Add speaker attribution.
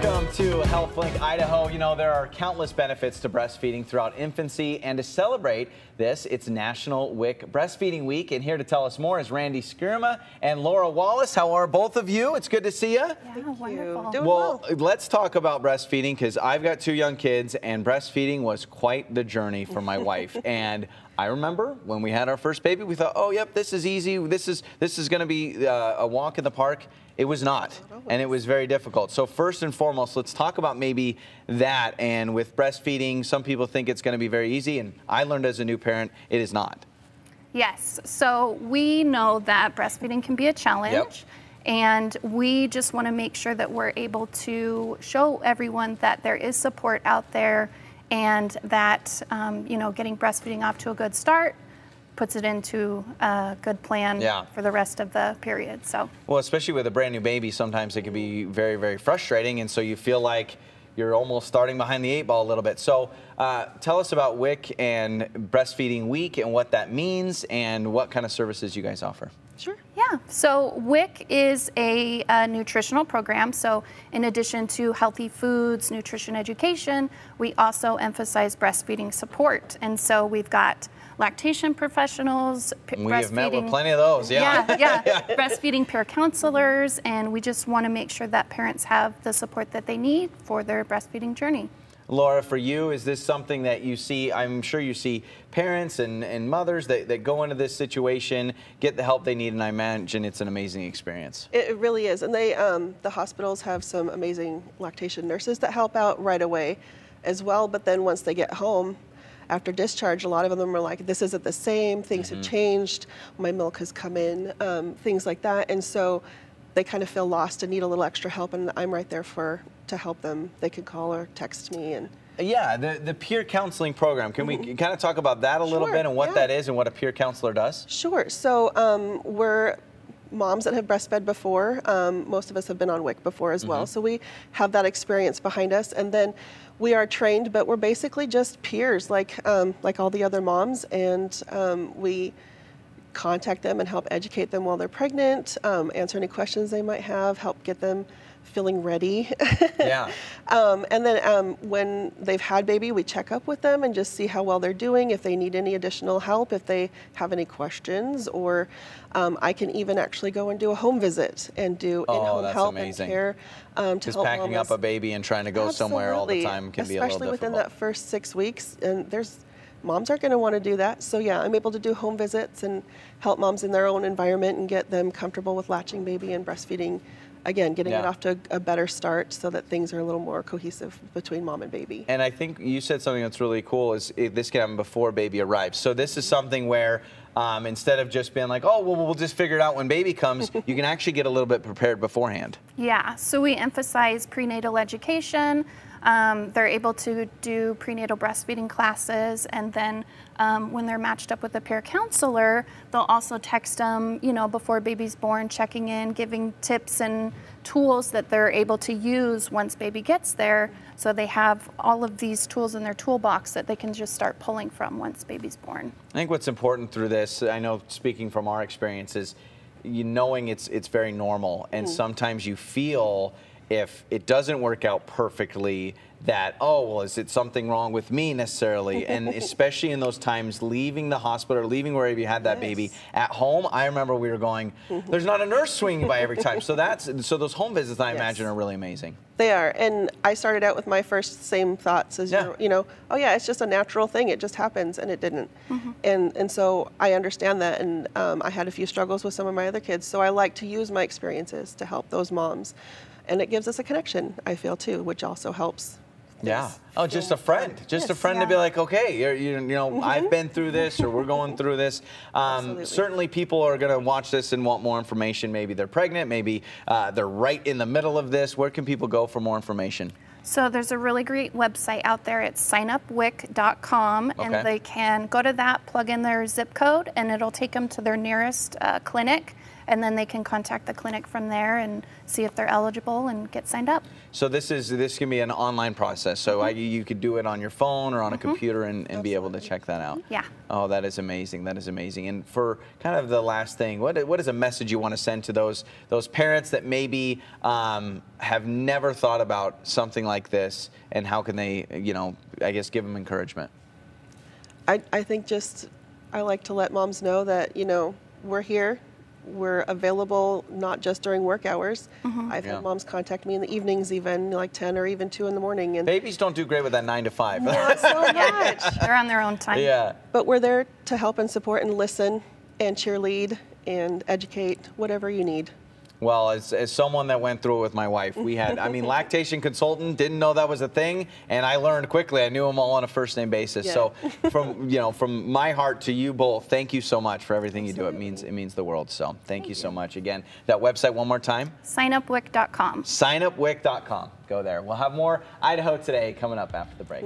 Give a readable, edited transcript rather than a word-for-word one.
Speaker 1: Welcome to HealthLink Idaho. You know, there are countless benefits to breastfeeding throughout infancy, and to celebrate this, it's National WIC Breastfeeding Week. And here to tell us more is Randy Skirma and Laura Wallace. How are both of you? It's good to see you.
Speaker 2: Yeah, wonderful.
Speaker 1: Well, let's talk about breastfeeding, because I've got 2 young kids, and breastfeeding was quite the journey for my wife. And I remember when we had our first baby, we thought, oh, yep, this is easy. This is going to be a walk in the park. It was not, and it was very difficult. So first and foremost, let's talk about maybe that. And with breastfeeding, some people think it's going to be very easy, and I learned as a new parent, it is not.
Speaker 2: Yes, so we know that breastfeeding can be a challenge.
Speaker 1: Yep.
Speaker 2: And we just want to make sure that we're able to show everyone that there is support out there, and that you know, getting breastfeeding off to a good start puts it into a good plan for the rest of the period. So, well,
Speaker 1: especially with a brand new baby, sometimes it can be very, very frustrating, and so you feel like you're almost starting behind the 8 ball a little bit. So tell us about WIC and Breastfeeding Week and what that means and what kind of services you guys offer.
Speaker 2: Sure. Yeah. So WIC is a nutritional program. So in addition to healthy foods, nutrition education, we also emphasize breastfeeding support. And so we've got lactation professionals,
Speaker 1: we have met with plenty of those,
Speaker 2: breastfeeding peer counselors, and we just want to make sure that parents have the support that they need for their breastfeeding journey.
Speaker 1: Laura, for you, is this something that you see? I'm sure you see parents and mothers that go into this situation, get the help they need, and I imagine it's an amazing experience.
Speaker 3: It really is, and they, the hospitals have some amazing lactation nurses that help out right away as well, but then once they get home, after discharge, a lot of them are like, this isn't the same, things have changed, my milk has come in, things like that. And so they kind of feel lost and need a little extra help, and I'm right there to help them. They can call or text me. And
Speaker 1: yeah, the peer counseling program, can we kind of talk about that a little bit and what that is and what a peer counselor does?
Speaker 3: Sure. So we're moms that have breastfed before. Most of us have been on WIC before as well, so we have that experience behind us. And then we are trained, but we're basically just peers, like all the other moms, and we contact them and help educate them while they're pregnant, answer any questions they might have, help get them feeling ready. And then when they've had baby, we check up with them and just see how well they're doing, if they need any additional help, if they have any questions, or I can even actually go and do a home visit and do in-home help and care.
Speaker 1: Just packing up a baby and trying to go somewhere all the time can be a little difficult.
Speaker 3: Especially within that first 6 weeks, and moms aren't going to want to do that. So yeah, I'm able to do home visits and help moms in their own environment and get them comfortable with latching baby and breastfeeding. Again, getting it off to a better start so that things are a little more cohesive between mom and baby.
Speaker 1: And I think you said something that's really cool, is this can happen before baby arrives. So this is something where instead of just being like, oh, well, we'll just figure it out when baby comes, you can actually get a little bit prepared beforehand. Yeah,
Speaker 2: so we emphasize prenatal education. They're able to do prenatal breastfeeding classes, and then when they're matched up with a peer counselor, they'll also text them, you know, before baby's born, checking in, giving tips and tools that they're able to use once baby gets there. So they have all of these tools in their toolbox that they can just start pulling from once baby's born.
Speaker 1: I think what's important through this, I know speaking from our experiences, knowing it's very normal, and sometimes you feel, if it doesn't work out perfectly, that, oh, well, is it something wrong with me necessarily? And especially in those times, leaving the hospital or leaving wherever you had that baby at home, I remember we were going, there's not a nurse swinging by every time. So those home visits, I imagine, are really amazing.
Speaker 3: They are. And I started out with my first same thoughts as, you know, oh yeah, it's just a natural thing. It just happens, and it didn't. And so I understand that. And I had a few struggles with some of my other kids. So I like to use my experiences to help those moms. And it gives us a connection, I feel, too, which also helps.
Speaker 1: Yeah. Oh, just a friend. Just a friend to be like, okay, you know, I've been through this, or we're going through this. Certainly people are going to watch this and want more information. Maybe they're pregnant. Maybe they're right in the middle of this. Where can people go for more information?
Speaker 2: So there's a really great website out there. It's signupwic.com, and they can go to that, plug in their zip code, and it'll take them to their nearest clinic. and then they can contact the clinic from there and see if they're eligible and get signed up.
Speaker 1: So this can be an online process. So you could do it on your phone or on a computer and be able to check that out.
Speaker 2: Yeah.
Speaker 1: Oh, that is amazing. That is amazing. And for kind of the last thing, what is a message you want to send to those parents that maybe have never thought about something like this, and how can they, I guess, give them encouragement?
Speaker 3: I think I like to let moms know that, we're here. We're available not just during work hours. I've had moms contact me in the evenings, even like 10 or even 2 in the morning. And
Speaker 1: babies don't do great with that 9 to 5.
Speaker 3: not so much.
Speaker 2: They're on their own time.
Speaker 1: Yeah.
Speaker 3: But we're there to help and support and listen and cheerlead and educate, whatever you need.
Speaker 1: Well, as someone that went through it with my wife, we had, lactation consultant, didn't know that was a thing, and I learned quickly. I knew them all on a first name basis.
Speaker 3: Yeah.
Speaker 1: So from my heart to you both, thank you so much for everything you do. It means the world. So thank you so much. Again, that website one more time.
Speaker 2: Signupwic.com.
Speaker 1: Signupwic.com. Go there. We'll have more Idaho Today coming up after the break.